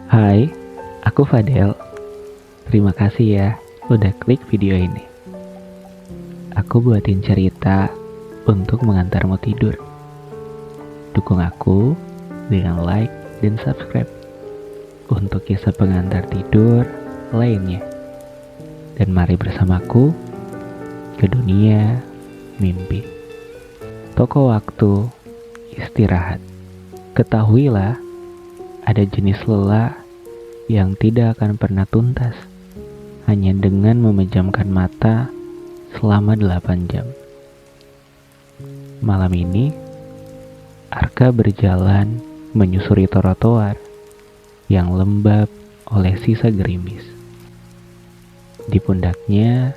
Hai, aku Fadel. Terima kasih ya udah klik video ini. Aku buatin cerita untuk mengantarmu tidur. Dukung aku dengan like dan subscribe untuk kisah pengantar tidur lainnya. Dan mari bersamaku ke dunia mimpi. Toko waktu istirahat. Ketahuilah, ada jenis lelah yang tidak akan pernah tuntas hanya dengan memejamkan mata selama 8 jam. Malam ini, Arka berjalan menyusuri trotoar yang lembab oleh sisa gerimis. Di pundaknya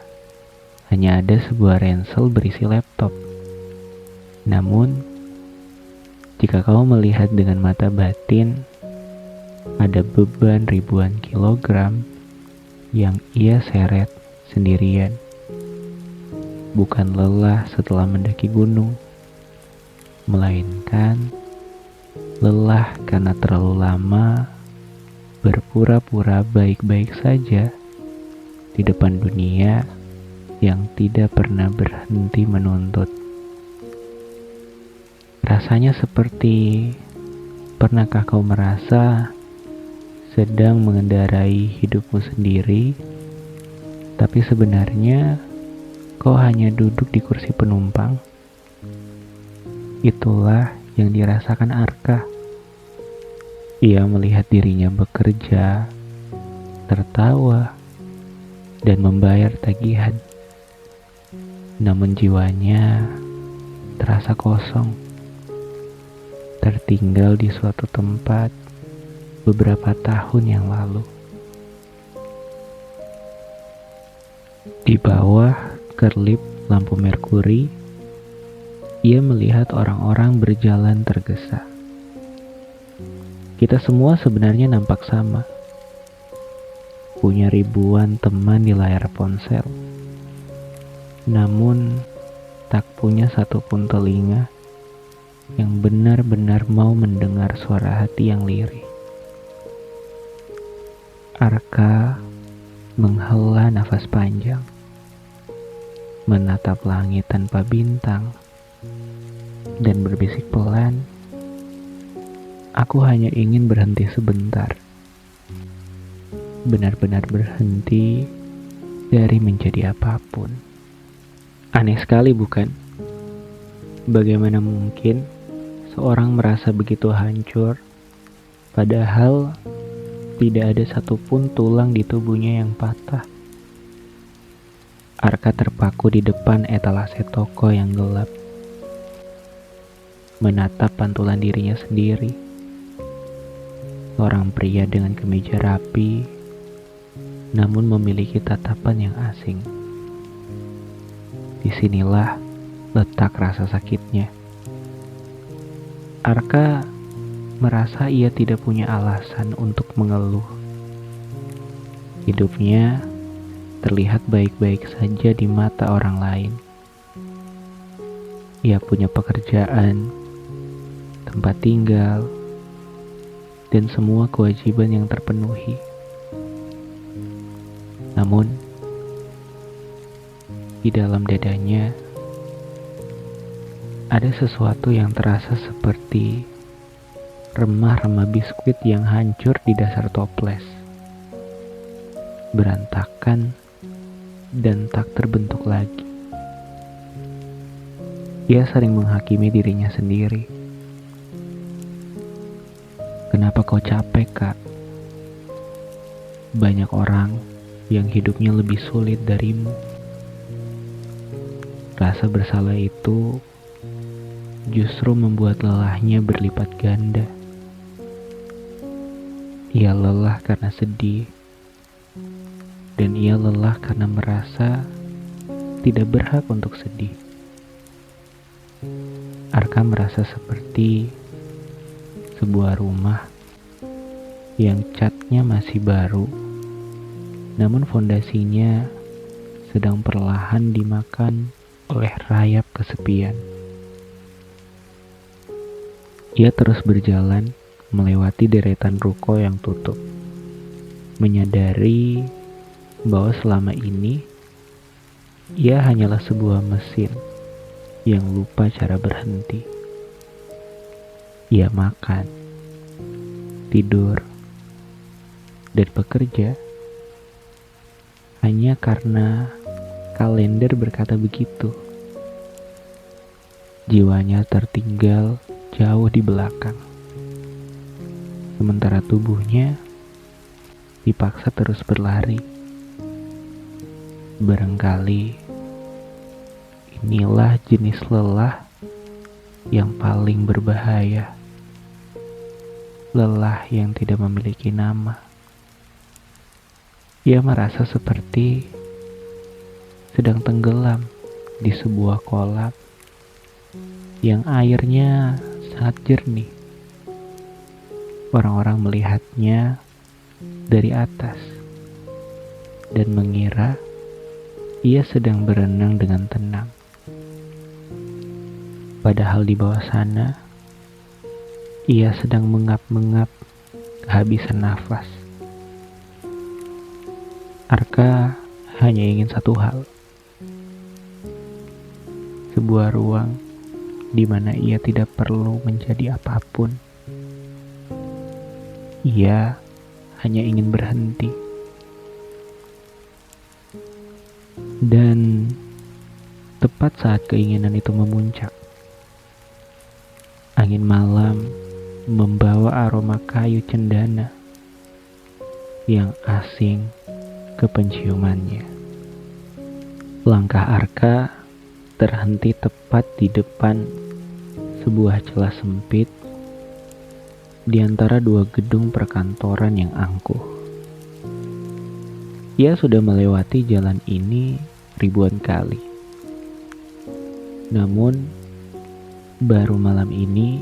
hanya ada sebuah ransel berisi laptop. Namun, jika kau melihat dengan mata batin, ada beban ribuan kilogram yang ia seret sendirian. Bukan lelah setelah mendaki gunung, melainkan lelah karena terlalu lama berpura-pura baik-baik saja di depan dunia yang tidak pernah berhenti menuntut. Rasanya seperti, pernahkah kau merasa sedang mengendarai hidupmu sendiri, tapi sebenarnya kau hanya duduk di kursi penumpang? Itulah yang dirasakan Arka. Ia melihat dirinya bekerja, tertawa, dan membayar tagihan. Namun jiwanya terasa kosong, tertinggal di suatu tempat beberapa tahun yang lalu. Di bawah kerlip lampu merkuri, ia melihat orang-orang berjalan tergesa. Kita semua sebenarnya nampak sama, punya ribuan teman di layar ponsel, namun tak punya satupun telinga yang benar-benar mau mendengar suara hati yang lirih. Arka menghela nafas panjang, menatap langit tanpa bintang, dan berbisik pelan, "Aku hanya ingin berhenti sebentar. Benar-benar berhenti dari menjadi apapun." Aneh sekali bukan? Bagaimana mungkin seorang merasa begitu hancur, padahal tidak ada satupun tulang di tubuhnya yang patah. Arka terpaku di depan etalase toko yang gelap, menatap pantulan dirinya sendiri. Seorang pria dengan kemeja rapi, namun memiliki tatapan yang asing. Disinilah letak rasa sakitnya. Arka merasa ia tidak punya alasan untuk mengeluh. Hidupnya terlihat baik-baik saja di mata orang lain. Ia punya pekerjaan, tempat tinggal, dan semua kewajiban yang terpenuhi. Namun, di dalam dadanya ada sesuatu yang terasa seperti remah-remah biskuit yang hancur di dasar toples, berantakan dan tak terbentuk lagi. Ia sering menghakimi dirinya sendiri. Kenapa kau capek, Kak? Banyak orang yang hidupnya lebih sulit darimu. Rasa bersalah itu justru membuat lelahnya berlipat ganda. Ia lelah karena sedih, dan ia lelah karena merasa tidak berhak untuk sedih. Arka merasa seperti sebuah rumah yang catnya masih baru, namun fondasinya sedang perlahan dimakan oleh rayap kesepian. Ia terus berjalan melewati deretan ruko yang tutup. menyadari bahwa selama ini ia hanyalah sebuah mesin yang lupa cara berhenti. Ia makan, tidur, dan bekerja hanya karena kalender berkata begitu. Jiwanya tertinggal jauh di belakang, sementara tubuhnya dipaksa terus berlari. Barangkali inilah jenis lelah yang paling berbahaya. Lelah yang tidak memiliki nama. Ia merasa seperti sedang tenggelam di sebuah kolam yang airnya sangat jernih. Orang-orang melihatnya dari atas dan mengira ia sedang berenang dengan tenang. Padahal di bawah sana ia sedang mengap-mengap kehabisan nafas. Arka hanya ingin satu hal. Sebuah ruang di mana ia tidak perlu menjadi apapun. Ia hanya ingin berhenti. Dan tepat saat keinginan itu memuncak, angin malam membawa aroma kayu cendana yang asing ke penciumannya. Langkah Arka terhenti tepat di depan sebuah celah sempit di antara dua gedung perkantoran yang angkuh. Ia sudah melewati jalan ini ribuan kali. Namun, baru malam ini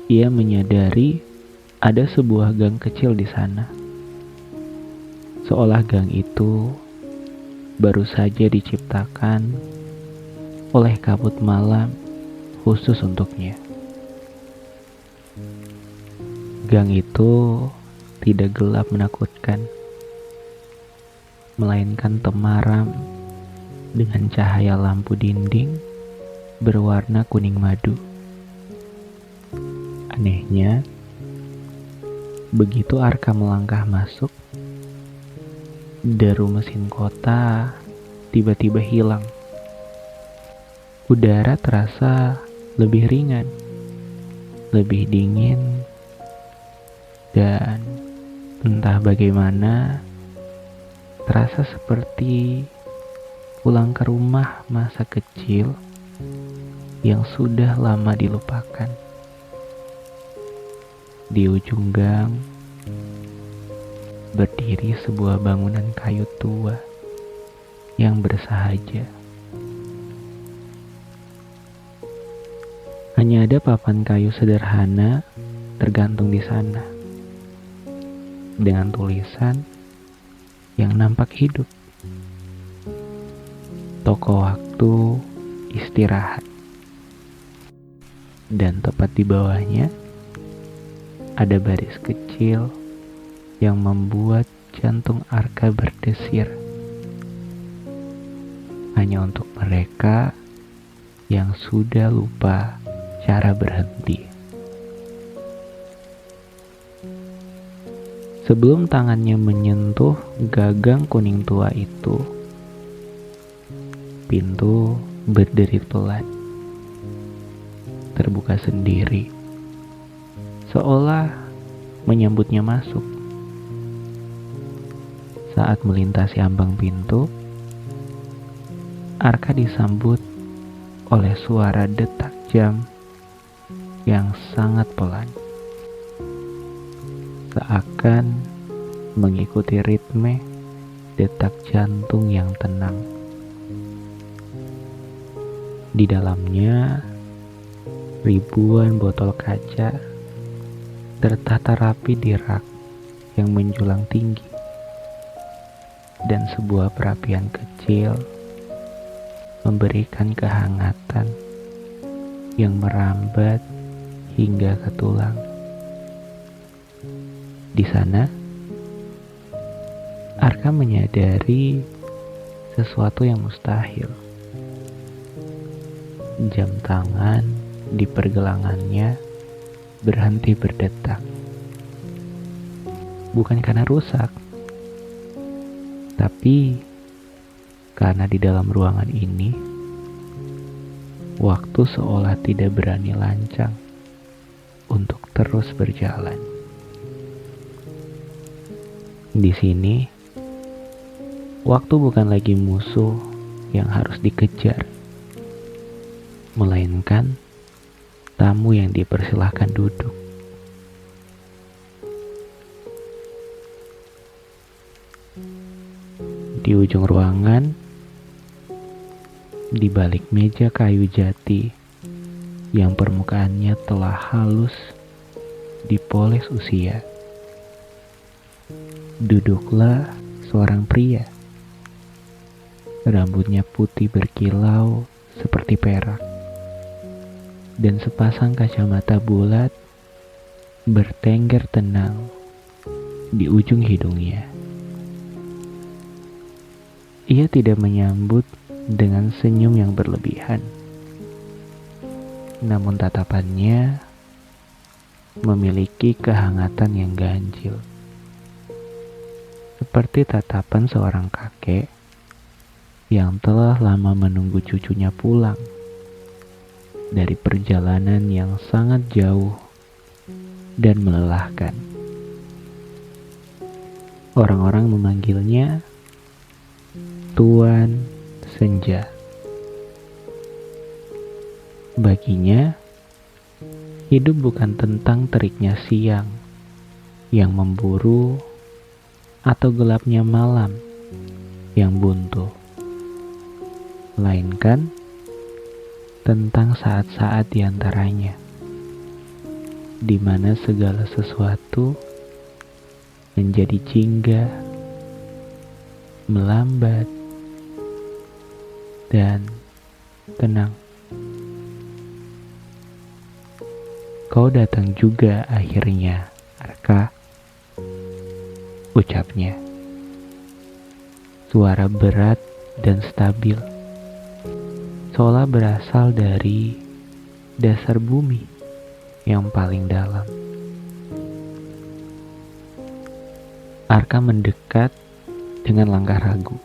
ia menyadari ada sebuah gang kecil di sana. Seolah gang itu baru saja diciptakan oleh kabut malam khusus untuknya. Gang itu tidak gelap menakutkan, melainkan temaram dengan cahaya lampu dinding berwarna kuning madu. Anehnya, begitu Arka melangkah masuk, deru mesin kota tiba-tiba hilang. Udara terasa lebih ringan, lebih dingin, dan entah bagaimana terasa seperti pulang ke rumah masa kecil yang sudah lama dilupakan. Di ujung gang berdiri sebuah bangunan kayu tua yang bersahaja. Hanya ada papan kayu sederhana tergantung di sana, dengan tulisan yang nampak hidup. Toko waktu istirahat. Dan tepat di bawahnya ada baris kecil yang membuat jantung Arka berdesir. Hanya untuk mereka yang sudah lupa cara berhenti. Sebelum tangannya menyentuh gagang kuning tua itu, pintu berderit pelan, terbuka sendiri, seolah menyambutnya masuk. Saat melintasi ambang pintu, Arka disambut oleh suara detak jam yang sangat pelan, seakan mengikuti ritme detak jantung yang tenang. Di dalamnya, ribuan botol kaca tertata rapi di rak yang menjulang tinggi, dan sebuah perapian kecil memberikan kehangatan yang merambat hingga ke tulang. Di sana, Arka menyadari sesuatu yang mustahil. Jam tangan di pergelangannya berhenti berdetak. Bukan karena rusak, tapi karena di dalam ruangan ini, waktu seolah tidak berani lancang untuk terus berjalan. Di sini, waktu bukan lagi musuh yang harus dikejar, melainkan tamu yang dipersilahkan duduk. Di ujung ruangan, di balik meja kayu jati yang permukaannya telah halus dipoles usia, duduklah seorang pria. Rambutnya putih berkilau seperti perak, dan sepasang kacamata bulat bertengger tenang di ujung hidungnya. Ia tidak menyambut dengan senyum yang berlebihan, namun tatapannya memiliki kehangatan yang ganjil, seperti tatapan seorang kakek yang telah lama menunggu cucunya pulang dari perjalanan yang sangat jauh dan melelahkan. Orang-orang memanggilnya Tuan Senja. Baginya, hidup bukan tentang teriknya siang yang memburu atau gelapnya malam yang buntu, melainkan tentang saat-saat di antaranya, di mana segala sesuatu menjadi jingga, melambat, dan tenang. Kau datang juga akhirnya, Arka, ucapnya. Suara berat dan stabil, seolah berasal dari dasar bumi yang paling dalam. Arka mendekat dengan langkah ragu.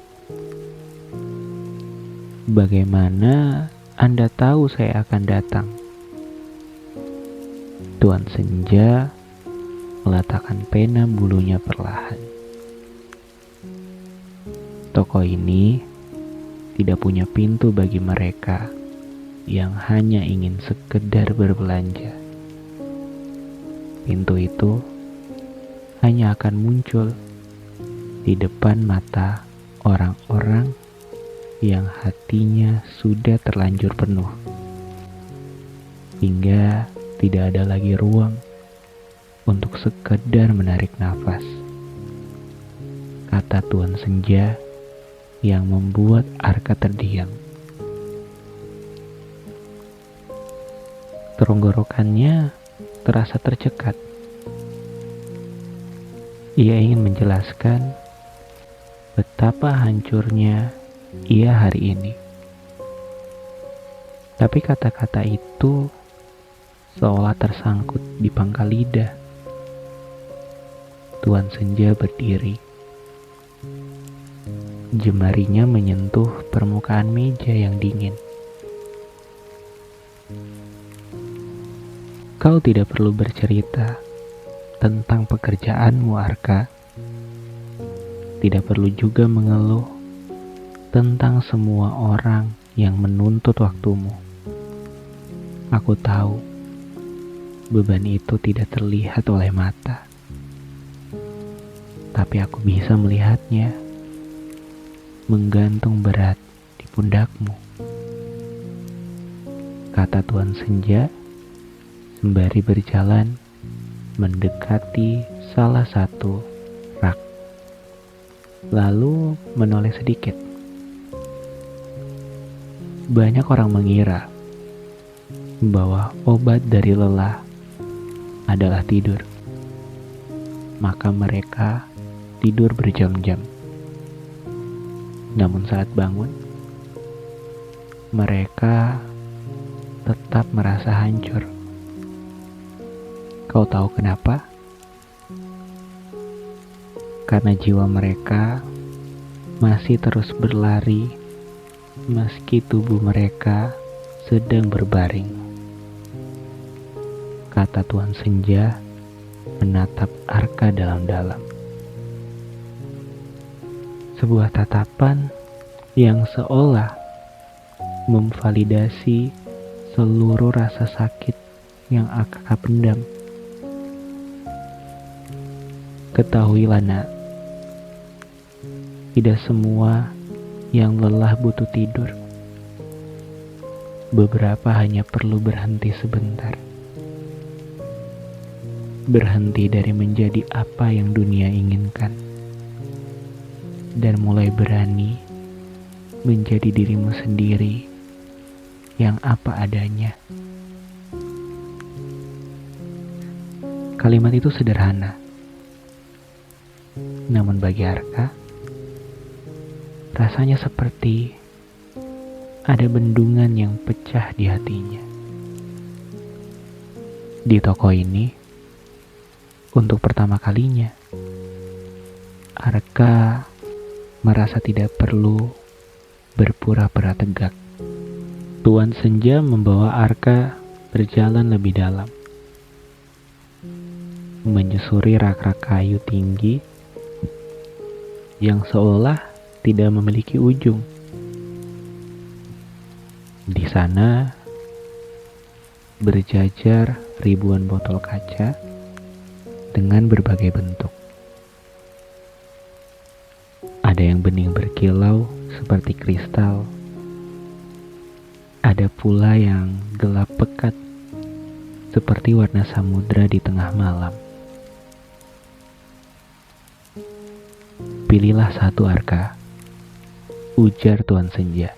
Bagaimana Anda tahu saya akan datang? Tuan Senja meletakkan pena bulunya perlahan. Toko ini tidak punya pintu bagi mereka yang hanya ingin sekedar berbelanja. Pintu itu hanya akan muncul di depan mata orang-orang yang hatinya sudah terlanjur penuh, hingga tidak ada lagi ruang untuk sekedar menarik nafas, kata Tuan Senja yang membuat Arka terdiam. Tenggorokannya terasa tercekat. Ia ingin menjelaskan betapa hancurnya ia hari ini. Tapi kata-kata itu seolah tersangkut di pangkal lidah. Tuan Senja berdiri. Jemarinya menyentuh permukaan meja yang dingin. Kau tidak perlu bercerita tentang pekerjaanmu, Arka. Tidak perlu juga mengeluh tentang semua orang yang menuntut waktumu. Aku tahu beban itu tidak terlihat oleh mata, tapi aku bisa melihatnya menggantung berat di pundakmu, kata Tuan Senja sembari berjalan mendekati salah satu rak, lalu menoleh sedikit. Banyak orang mengira bahwa obat dari lelah adalah tidur, maka mereka tidur berjam-jam. Namun saat bangun, mereka tetap merasa hancur. Kau tahu kenapa? Karena jiwa mereka masih terus berlari meski tubuh mereka sedang berbaring. Kata Tuan Senja menatap Arka dalam-dalam. Sebuah tatapan yang seolah memvalidasi seluruh rasa sakit yang Arka pendam. Ketahuilah nak, tidak semua yang lelah butuh tidur. Beberapa hanya perlu berhenti sebentar. Berhenti dari menjadi apa yang dunia inginkan. Dan mulai berani menjadi dirimu sendiri yang apa adanya. Kalimat itu sederhana. Namun bagi Arka, rasanya seperti ada bendungan yang pecah di hatinya. Di toko ini, untuk pertama kalinya, Arka merasa tidak perlu berpura-pura tegak. Tuan Senja membawa Arka berjalan lebih dalam, menyusuri rak-rak kayu tinggi yang seolah tidak memiliki ujung. Di sana berjajar ribuan botol kaca dengan berbagai bentuk. Ada yang bening berkilau seperti kristal. Ada pula yang gelap pekat seperti warna samudra di tengah malam. Pilihlah satu Arka, ujar Tuan Senja.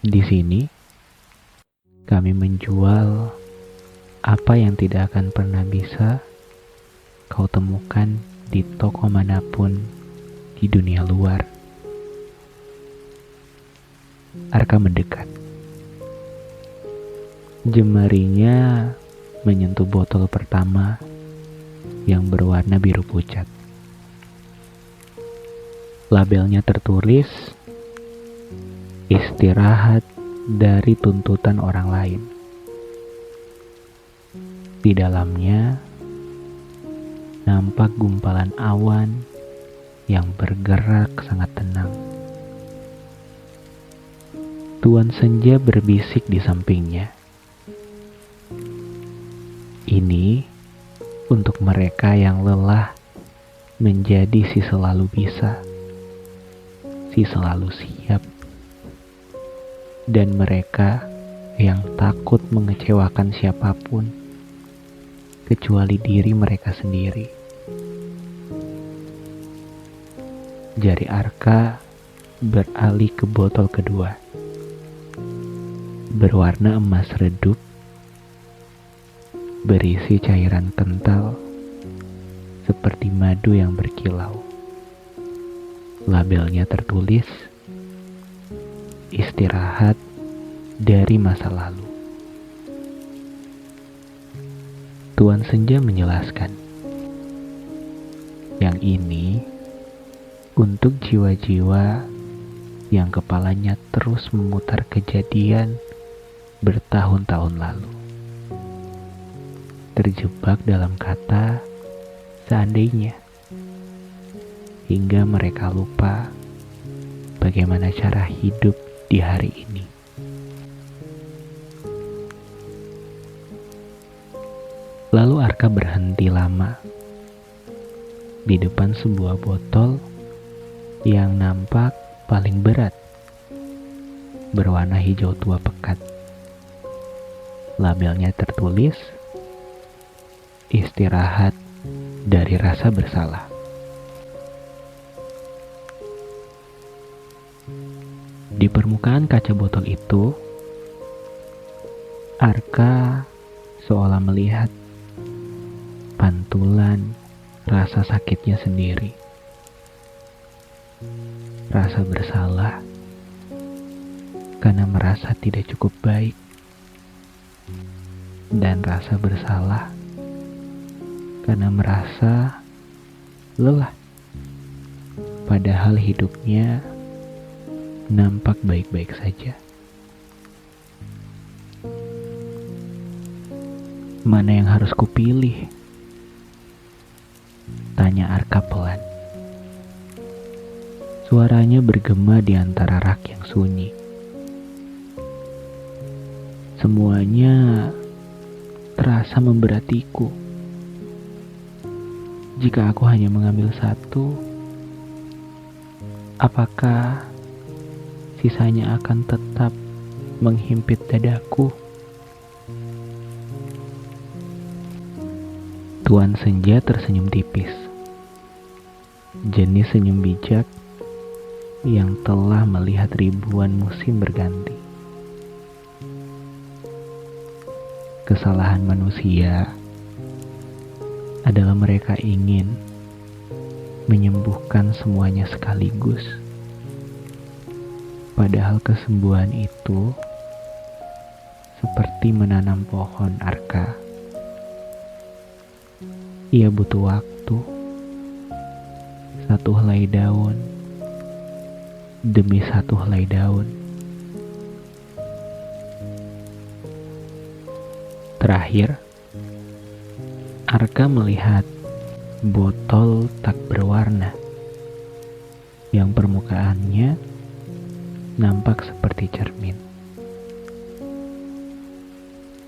Di sini, kami menjual apa yang tidak akan pernah bisa kau temukan di toko manapun di dunia luar. Arka mendekat. Jemarinya menyentuh botol pertama yang berwarna biru pucat. Labelnya tertulis, istirahat dari tuntutan orang lain. Di dalamnya nampak gumpalan awan yang bergerak sangat tenang. Tuan Senja berbisik di sampingnya. Ini untuk mereka yang lelah menjadi si selalu bisa, si selalu siap, dan mereka yang takut mengecewakan siapapun kecuali diri mereka sendiri. Jari Arka beralih ke botol kedua, berwarna emas redup, berisi cairan kental seperti madu yang berkilau. Labelnya tertulis, istirahat dari masa lalu. Tuan Senja menjelaskan, yang ini untuk jiwa-jiwa yang kepalanya terus memutar kejadian bertahun-tahun lalu. Terjebak dalam kata seandainya, hingga mereka lupa bagaimana cara hidup di hari ini. Lalu Arka berhenti lama di depan sebuah botol yang nampak paling berat, berwarna hijau tua pekat. Labelnya tertulis, istirahat dari rasa bersalah. Di permukaan kaca botol itu, Arka seolah melihat pantulan rasa sakitnya sendiri. rasa bersalah karena merasa tidak cukup baik, dan rasa bersalah karena merasa lelah, padahal hidupnya nampak baik-baik saja. Mana yang harus kupilih? Tanya Arka pelan. Suaranya bergema di antara rak yang sunyi. Semuanya terasa memberatiku. Jika aku hanya mengambil satu, apakah sisanya akan tetap menghimpit dadaku? Tuan Senja tersenyum tipis. Jenis senyum bijak yang telah melihat ribuan musim berganti. Kesalahan manusia adalah mereka ingin menyembuhkan semuanya sekaligus. Padahal kesembuhan itu seperti menanam pohon, Arka. Ia butuh waktu. Satu helai daun demi satu helai daun. Terakhir, Arka melihat botol tak berwarna yang permukaannya nampak seperti cermin.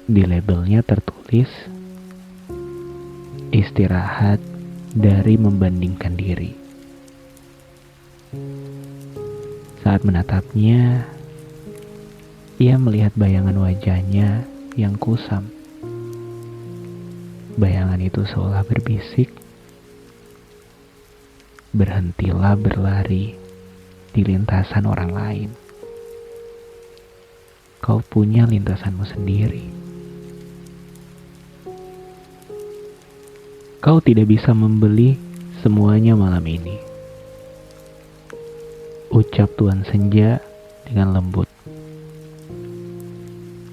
Di labelnya tertulis, istirahat dari membandingkan diri. Saat menatapnya, ia melihat bayangan wajahnya yang kusam. Bayangan itu seolah berbisik, berhentilah berlari di lintasan orang lain. Kau punya lintasanmu sendiri. Kau tidak bisa membeli semuanya malam ini, ucap Tuan Senja dengan lembut.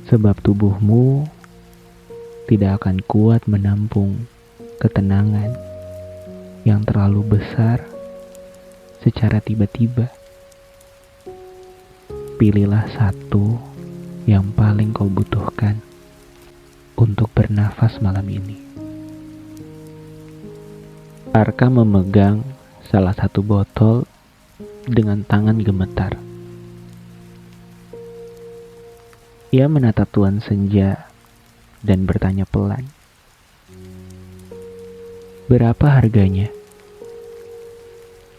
Sebab tubuhmu tidak akan kuat menampung ketenangan yang terlalu besar secara tiba-tiba. Pilihlah satu yang paling kau butuhkan untuk bernafas malam ini. Arka memegang salah satu botol dengan tangan gemetar. Ia menatap Tuan Senja dan bertanya pelan, "Berapa harganya?"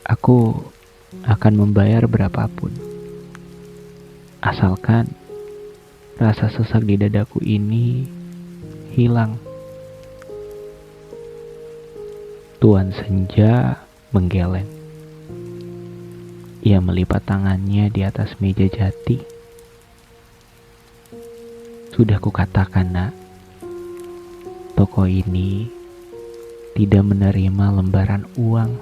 "Aku akan membayar berapapun, asalkan rasa sesak di dadaku ini hilang." Tuan Senja menggeleng. Ia melipat tangannya di atas meja jati. "Sudah kukatakan, nak, toko ini tidak menerima lembaran uang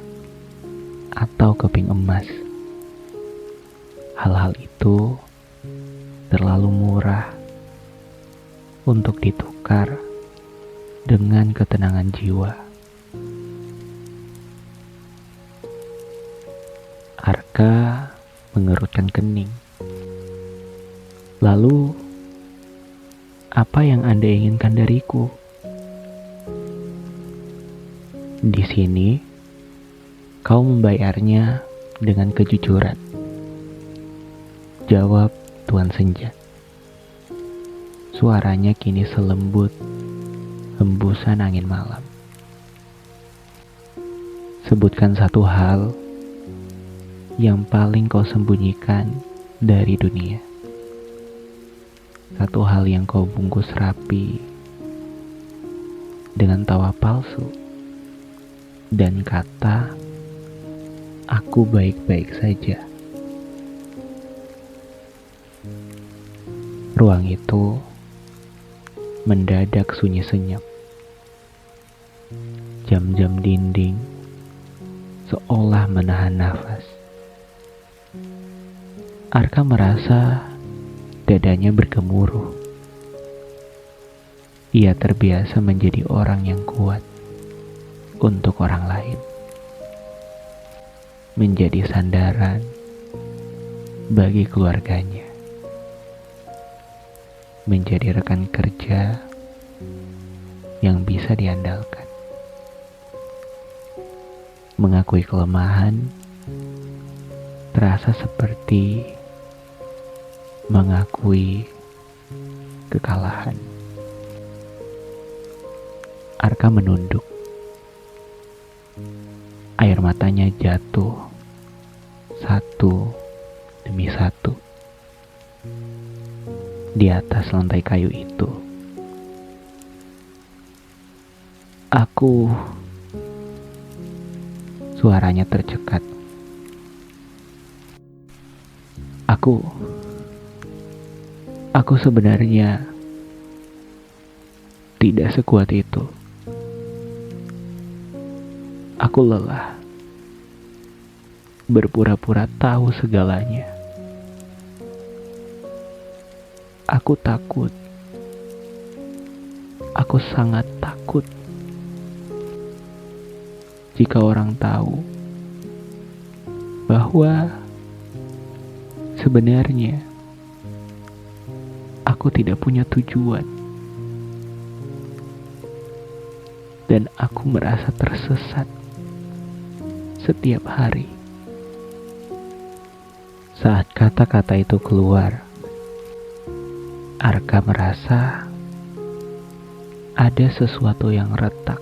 atau keping emas. Hal-hal itu terlalu murah untuk ditukar dengan ketenangan jiwa." Arka mengerutkan kening. "Lalu, apa yang Anda inginkan dariku?" "Di sini, kau membayarnya dengan kejujuran," jawab Tuan Senja. Suaranya kini selembut hembusan angin malam. "Sebutkan satu hal yang paling kau sembunyikan dari dunia. Satu hal yang kau bungkus rapi dengan tawa palsu dan kata, 'Aku baik-baik saja.'" Ruang itu mendadak sunyi senyap. Jam-jam dinding seolah menahan nafas. Arka merasa dadanya bergemuruh. Ia terbiasa menjadi orang yang kuat untuk orang lain, menjadi sandaran bagi keluarganya, menjadi rekan kerja yang bisa diandalkan. Mengakui kelemahan terasa seperti mengakui kekalahan. Arka menunduk. Air matanya jatuh satu demi satu di atas lantai kayu itu. Suaranya tercekat. Aku sebenarnya tidak sekuat itu. Aku lelah berpura-pura tahu segalanya. Aku takut. Aku sangat takut jika orang tahu bahwa sebenarnya aku tidak punya tujuan dan aku merasa tersesat setiap hari. Saat kata-kata itu keluar, Arka merasa ada sesuatu yang retak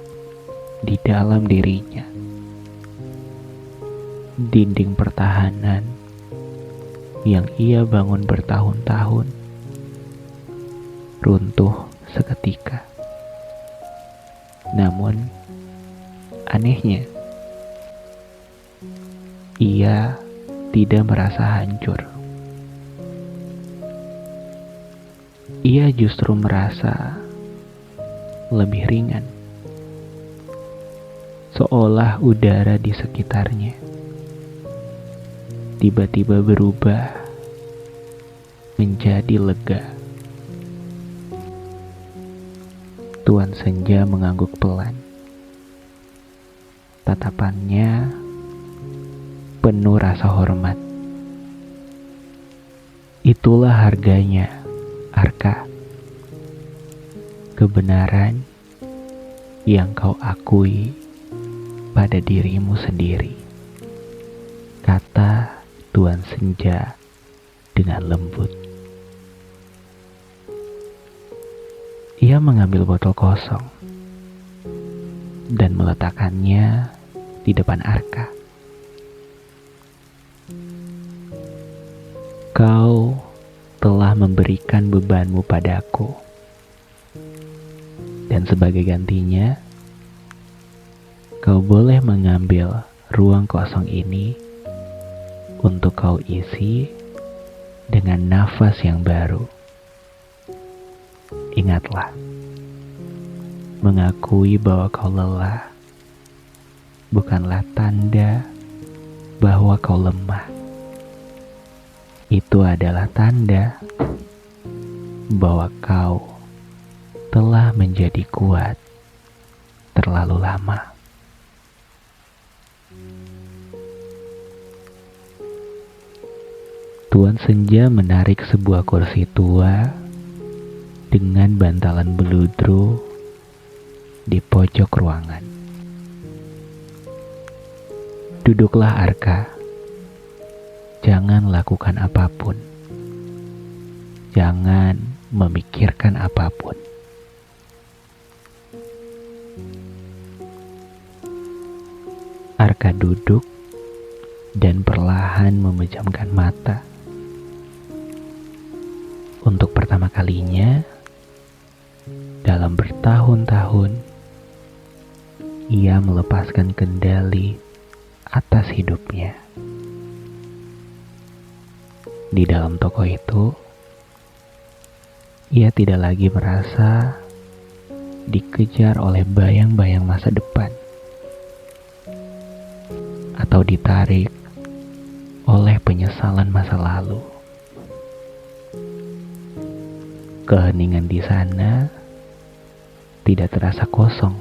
di dalam dirinya. Dinding pertahanan yang ia bangun bertahun-tahun runtuh seketika. Namun, anehnya, ia tidak merasa hancur. Ia justru merasa lebih ringan, seolah udara di sekitarnya tiba-tiba berubah menjadi lega. Tuan Senja mengangguk pelan. Tatapannya penuh rasa hormat. Itulah harganya, Arka. Kebenaran yang kau akui pada dirimu sendiri, kata Tuan Senja dengan lembut. Ia mengambil botol kosong dan meletakkannya di depan Arka. Kau telah memberikan bebanmu padaku, dan sebagai gantinya, kau boleh mengambil ruang kosong ini untuk kau isi dengan nafas yang baru. Ingatlah, mengakui bahwa kau lelah bukanlah tanda bahwa kau lemah. Itu adalah tanda bahwa kau telah menjadi kuat terlalu lama. Tuan Senja menarik sebuah kursi tua dengan bantalan beludru di pojok ruangan. Duduklah, Arka. Jangan lakukan apapun. Jangan memikirkan apapun. Arka duduk dan perlahan memejamkan mata. Untuk pertama kalinya dalam bertahun-tahun, ia melepaskan kendali atas hidupnya. Di dalam toko itu, ia tidak lagi merasa dikejar oleh bayang-bayang masa depan atau ditarik oleh penyesalan masa lalu. Keheningan di sana tidak terasa kosong.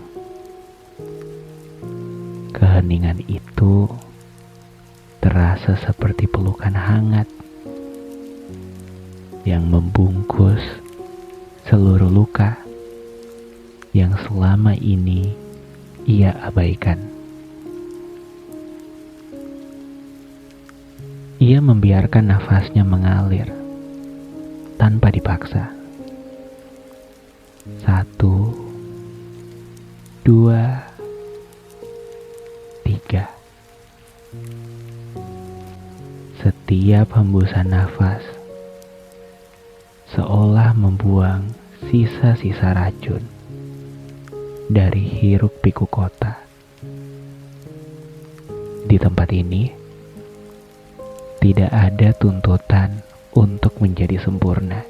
Keheningan itu terasa seperti pelukan hangat yang membungkus seluruh luka yang selama ini ia abaikan. Ia membiarkan nafasnya mengalir tanpa dipaksa. 1, 2, 3. Setiap hembusan nafas seolah membuang sisa-sisa racun dari hiruk pikuk kota. Di tempat ini tidak ada tuntutan untuk menjadi sempurna.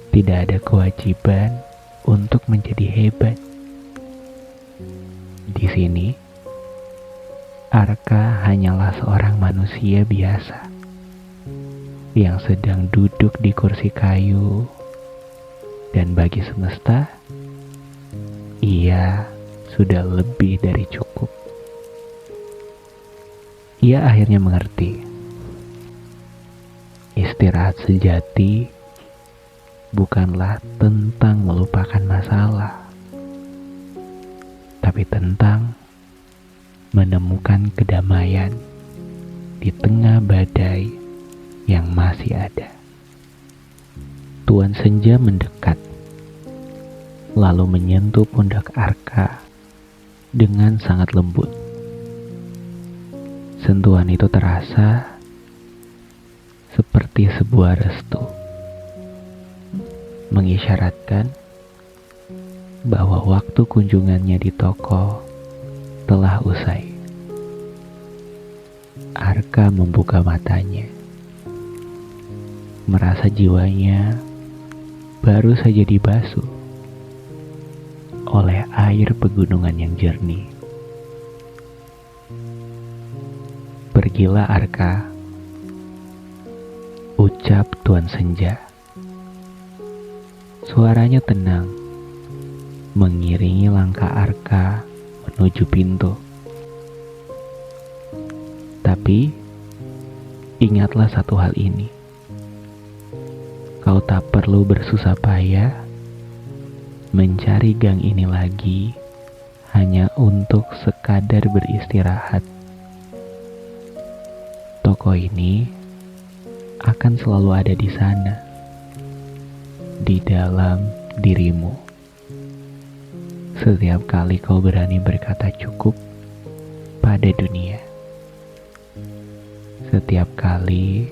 Tidak ada kewajiban untuk menjadi hebat. Di sini, Arka hanyalah seorang manusia biasa yang sedang duduk di kursi kayu, dan bagi semesta, ia sudah lebih dari cukup. Ia akhirnya mengerti, istirahat sejati bukanlah tentang melupakan masalah, tapi tentang menemukan kedamaian di tengah badai yang masih ada. Tuan Senja mendekat, lalu menyentuh pundak Arka dengan sangat lembut. Sentuhan itu terasa seperti sebuah restu, mengisyaratkan bahwa waktu kunjungannya di toko telah usai. Arka membuka matanya, merasa jiwanya baru saja dibasuh oleh air pegunungan yang jernih. Pergilah Arka, ucap Tuan Senja. Suaranya tenang, mengiringi langkah Arka menuju pintu. Tapi, ingatlah satu hal ini. Kau tak perlu bersusah payah mencari gang ini lagi hanya untuk sekadar beristirahat. Toko ini akan selalu ada di sana, di dalam dirimu. Setiap kali kau berani berkata cukup pada dunia. Setiap kali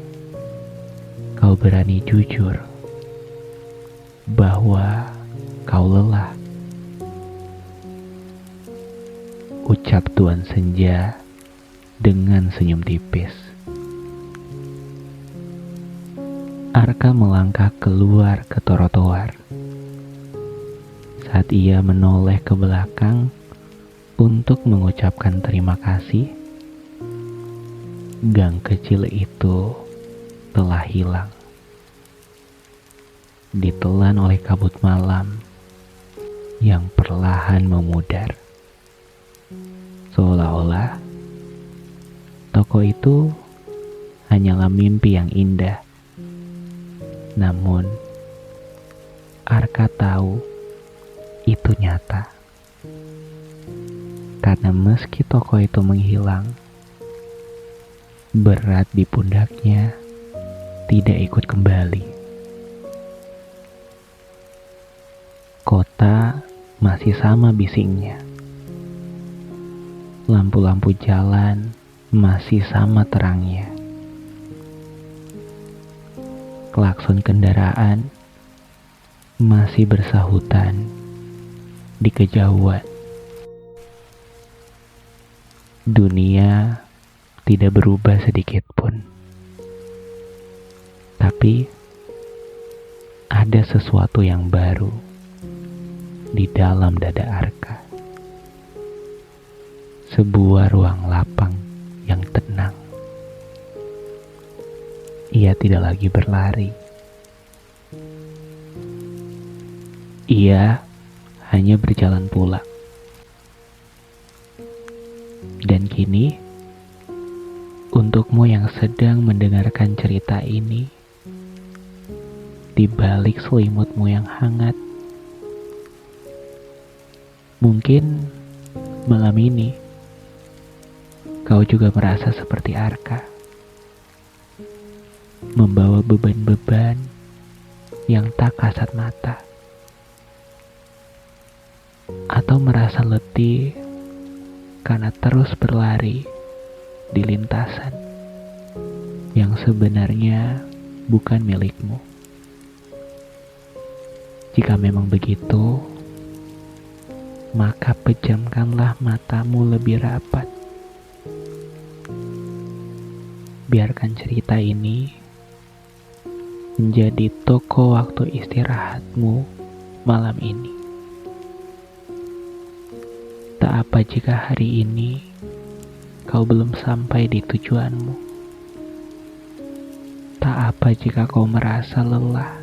kau berani jujur bahwa kau lelah. Ucap Tuan Senja dengan senyum tipis. Arka melangkah keluar ke trotoar. Saat ia menoleh ke belakang untuk mengucapkan terima kasih, gang kecil itu telah hilang, ditelan oleh kabut malam yang perlahan memudar. Seolah-olah toko itu hanyalah mimpi yang indah. Namun, Arka tahu itu nyata. Karena meski toko itu menghilang, berat di pundaknya tidak ikut kembali. Kota masih sama bisingnya. Lampu-lampu jalan masih sama terangnya. Klakson kendaraan masih bersahutan di kejauhan. Dunia tidak berubah sedikit pun. Tapi ada sesuatu yang baru di dalam dada Arka. Sebuah ruang lapang yang tenang. Ia tidak lagi berlari. Ia hanya berjalan pulang. Dan kini, untukmu yang sedang mendengarkan cerita ini, di balik selimutmu yang hangat, mungkin malam ini kau juga merasa seperti Arka, membawa beban-beban yang tak kasat mata, atau merasa letih karena terus berlari di lintasan yang sebenarnya bukan milikmu. Jika memang begitu, maka pejamkanlah matamu lebih rapat. Biarkan cerita ini menjadi toko waktu istirahatmu malam ini. Tak apa jika hari ini kau belum sampai di tujuanmu. Tak apa jika kau merasa lelah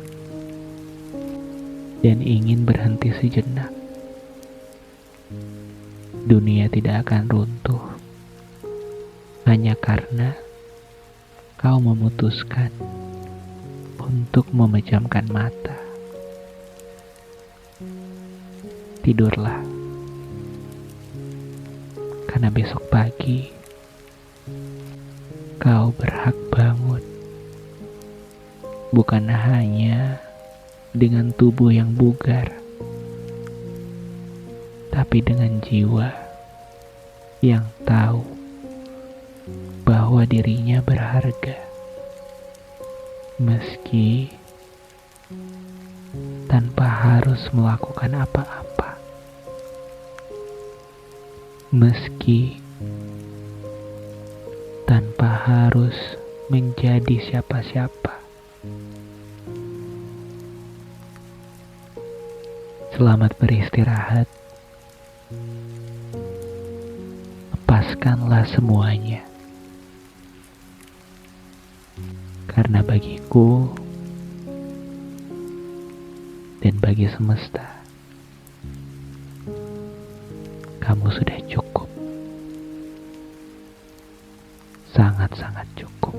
dan ingin berhenti sejenak. Dunia tidak akan runtuh hanya karena kau memutuskan untuk memejamkan mata. Tidurlah, karena besok pagi kau berhak bangun, bukan hanya dengan tubuh yang bugar, tapi dengan jiwa yang tahu bahwa dirinya berharga, meski tanpa harus melakukan apa-apa, meski tanpa harus menjadi siapa-siapa. Selamat beristirahat. Lepaskanlah semuanya. Karena bagiku dan bagi semesta, kamu sudah cukup. Sangat-sangat cukup.